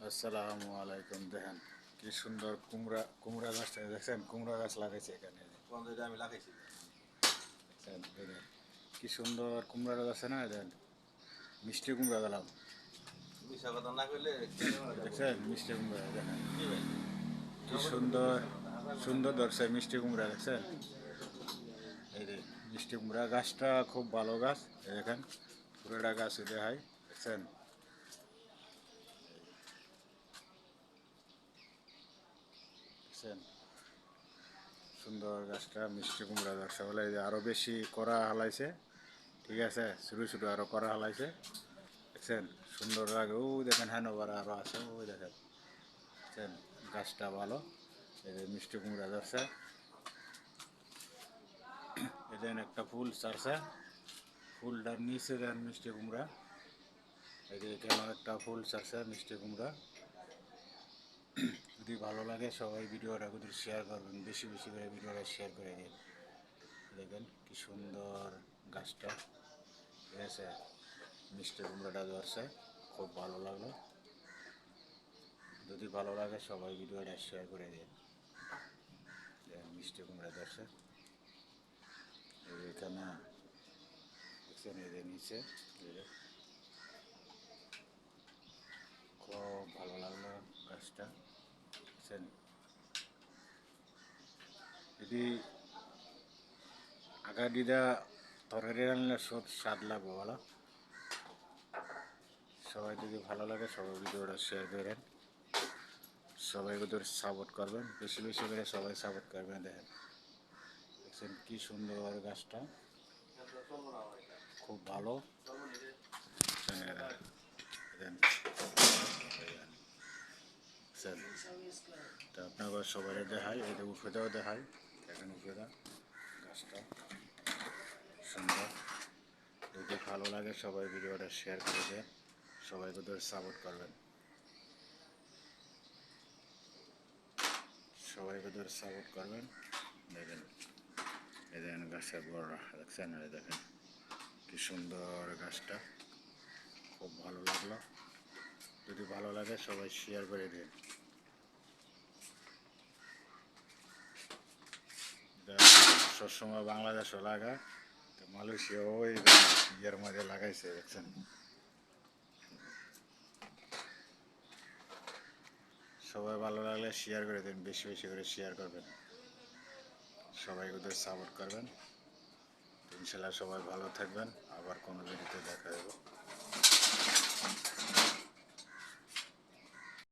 আসসালামু আলাইকুম। দেখেন কি সুন্দর কুমড়া কুমড়া গাছটা দেখছেন, কুমড়া গাছ লাগাইছে এখানে। আমি লাগাইছি। দেখছেন এই যে কি সুন্দর কুমড়া গাছ আছে না, দেখেন মিষ্টি কুমড়া গেলাম। মিশা কথা না কইলে দেখছেন মিষ্টি কুমড়া, দেখেন কি সুন্দর সুন্দর ধরছে মিষ্টি কুমড়া। দেখছেন এই যে মিষ্টি কুমড়া গাছটা খুব ভালো গাছ। এই দেখেন পুরোটা গাছ উঠে হয়, দেখছেন দেখছেন সুন্দর গাছটা মিষ্টি কুমড়া গাছটা বলে আরো বেশি করা হালাইছে। ঠিক আছে, ছোটো ছোটো আরো করা হালাইছে। দেখছেন সুন্দর লাগে। ওই দেখেন হ্যানোভার আরো আছে, ওই দেখেন দেখছেন গাছটা ভালো। এই যে মিষ্টি কুমড়া ধরছে, এই দেখেন একটা ফুল ছাড়ছে, ফুলটার নিচে দেন মিষ্টি কুমড়া। এই যে এখানে একটা ফুল ছাড়ছে মিষ্টি কুমড়া। যদি ভালো লাগে সবাই ভিডিওটা কিন্তু শেয়ার করবেন, বেশি বেশি করে ভিডিওটা শেয়ার করে দিন। দেখেন কি সুন্দর গাছটা, ঠিক আছে মিষ্টি কুমড়াটা ধরছে, খুব ভালো লাগলো। যদি ভালো লাগে সবাই ভিডিওটা শেয়ার করে দিন। মিষ্টি কুমড়া ধরছে এখানে, দেখছেন এই যে নিচে, খুব ভালো লাগলো গাছটা। দেখছেন যদি আগাডিটা তরকারি রান্নার সব স্বাদ লাগবে বলো। সবাই যদি ভালো লাগে সবাই ভিডিওটা শেয়ার করেন, সবাই ওদের সাপোর্ট করবেন, বেশি বেশি করে সবাই সাপোর্ট করবেন। দেখেন দেখছেন কি সুন্দর গাছটা, খুব ভালো। তো আপনাকে সবাই দেখায়, এই যে উঠেটাও দেখায়, দেখেন উঠেটা গাছটা সুন্দর। যদি ভালো লাগে সবাই ভিডিওটা শেয়ার করে দেন, সবাই ওদের সাপোর্ট করবেন, সবাই ওদের সাপোর্ট করবেন। দেখেন এই দেখেন গাছের বড় দেখছেন, এই দেখেন কি সুন্দর গাছটা, খুব ভালো লাগলো। যদি ভালো লাগে সবাই শেয়ার করে দিন। সবসময় বাংলাদেশও লাগায়, তো মালয়েশিয়া ওই ইয়ের মধ্যে লাগাইছে, দেখছেন। সবাই ভালো লাগলে শেয়ার করে দিন, বেশি বেশি করে শেয়ার করবেন, সবাই ওদের সাপোর্ট করবেন। ইনশাল্লাহ সবাই ভালো থাকবেন, আবার কোনো ভিডিওতে দেখা যাবে।